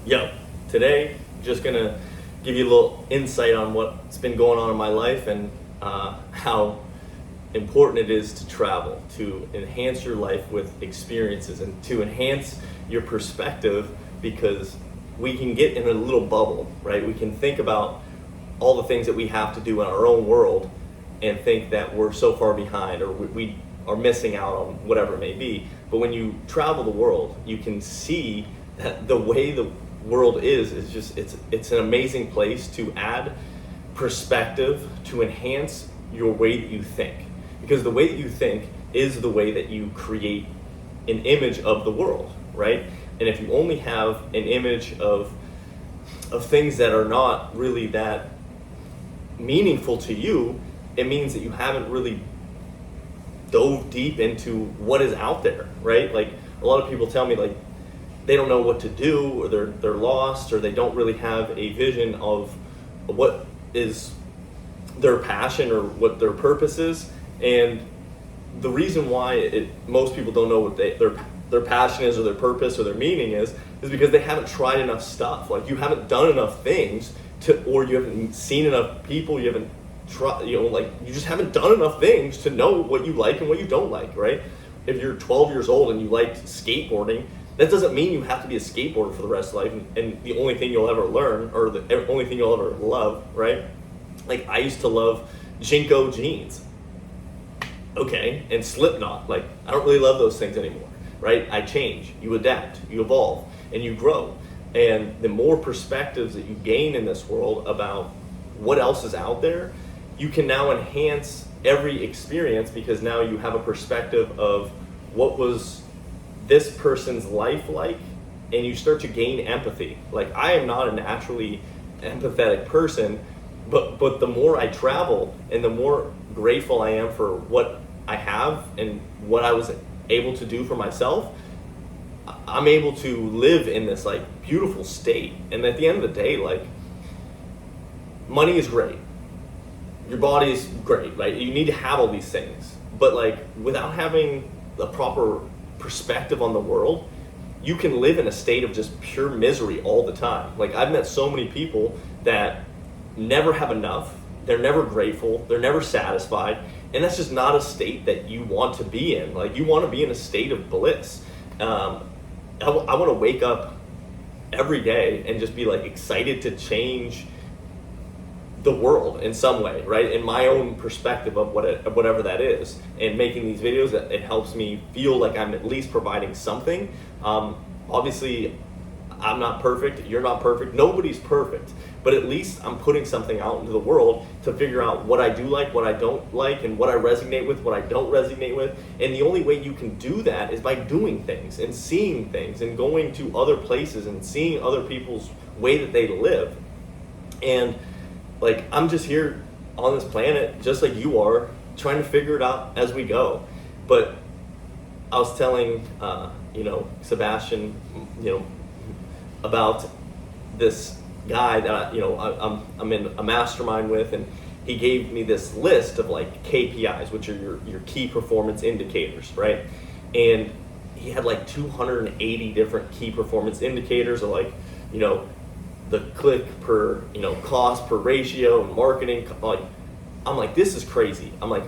Yo, today, just gonna give you a little insight on what's been going on in my life and how important it is to travel, to enhance your life with experiences and to enhance your perspective, because we can get in a little bubble, right? We can think about all the things that we have to do in our own world and think that we're so far behind, or we are missing out on whatever it may be. But when you travel the world, you can see that the way the world is just it's an amazing place to add perspective, to enhance your way that you think, because the way that you think is the way that you create an image of the world, right? And if you only have an image of things that are not really that meaningful to you, it means that you haven't really dove deep into what is out there, right? Like, a lot of people tell me, like, they don't know what to do, or they're lost, or they don't really have a vision of what is their passion or what their purpose is. And the reason why most people don't know what their passion is, or their purpose, or their meaning is because they haven't tried enough stuff. Like, you haven't done enough things or you haven't seen enough people, you haven't tried, like, you just haven't done enough things to know what you like and what you don't like, right? If you're 12 years old and you like skateboarding, that doesn't mean you have to be a skateboarder for the rest of life and the only thing you'll ever learn, or the only thing you'll ever love, right? Like, I used to love Jinko jeans, okay, and Slipknot. Like, I don't really love those things anymore, right? I change, you adapt, you evolve, and you grow. And the more perspectives that you gain in this world about what else is out there, you can now enhance every experience, because now you have a perspective of what was this person's life like, and you start to gain empathy. Like, I am not a naturally empathetic person, but the more I travel and the more grateful I am for what I have and what I was able to do for myself, I'm able to live in this, like, beautiful state. And at the end of the day, like, money is great, your body is great, right? You need to have all these things, but, like, without having the proper perspective on the world, you can live in a state of just pure misery all the time. Like, I've met so many people that never have enough, they're never grateful, they're never satisfied, and that's just not a state that you want to be in. Like, you want to be in a state of bliss. I want to wake up every day and just be, like, excited to change the world in some way, right? In my own perspective of whatever that is. And making these videos, it helps me feel like I'm at least providing something. Obviously, I'm not perfect, you're not perfect, nobody's perfect, but at least I'm putting something out into the world to figure out what I do like, what I don't like, and what I resonate with, what I don't resonate with. And the only way you can do that is by doing things and seeing things and going to other places and seeing other people's way that they live. And, like, I'm just here on this planet, just like you are, trying to figure it out as we go. But I was telling, Sebastian, about this guy that I'm in a mastermind with, and he gave me this list of, like, KPIs, which are your key performance indicators, right? And he had, like, 280 different key performance indicators of, like, the click per, cost per ratio and marketing. Like, I'm like, this is crazy. I'm like,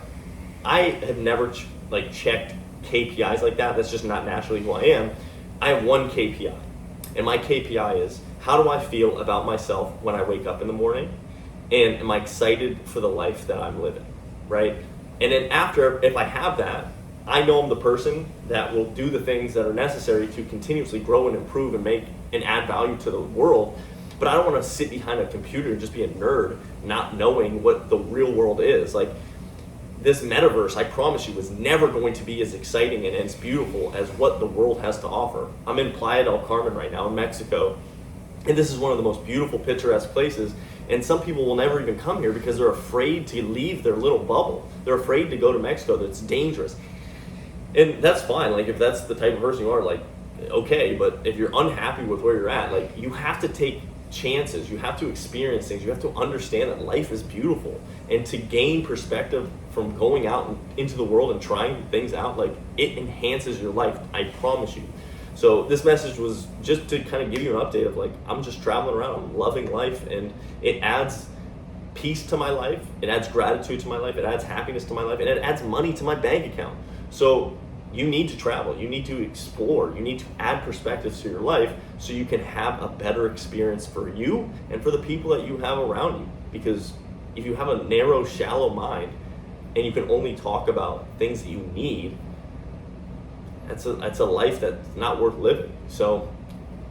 I have never checked KPIs like that. That's just not naturally who I am. I have one KPI, and my KPI is, how do I feel about myself when I wake up in the morning, and am I excited for the life that I'm living, right? And then after, if I have that, I know I'm the person that will do the things that are necessary to continuously grow and improve and make and add value to the world. But I don't want to sit behind a computer and just be a nerd, not knowing what the real world is. Like, this metaverse, I promise you, is never going to be as exciting and as beautiful as what the world has to offer. I'm in Playa del Carmen right now in Mexico, and this is one of the most beautiful, picturesque places. And some people will never even come here because they're afraid to leave their little bubble. They're afraid to go to Mexico, that's dangerous. And that's fine, like, if that's the type of person you are, like, okay, but if you're unhappy with where you're at, like, you have to take chances, you have to experience things, you have to understand that life is beautiful, and to gain perspective from going out into the world and trying things out, like, it enhances your life, I promise you. So this message was just to kind of give you an update of like, I'm just traveling around, I'm loving life, and it adds peace to my life, it adds gratitude to my life, it adds happiness to my life, and it adds money to my bank account. So you need to travel, you need to explore, you need to add perspectives to your life so you can have a better experience for you and for the people that you have around you. Because if you have a narrow, shallow mind and you can only talk about things that you need, that's a life that's not worth living. So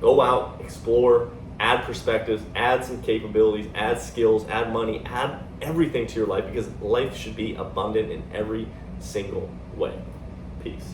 go out, explore, add perspectives, add some capabilities, add skills, add money, add everything to your life, because life should be abundant in every single way. Peace.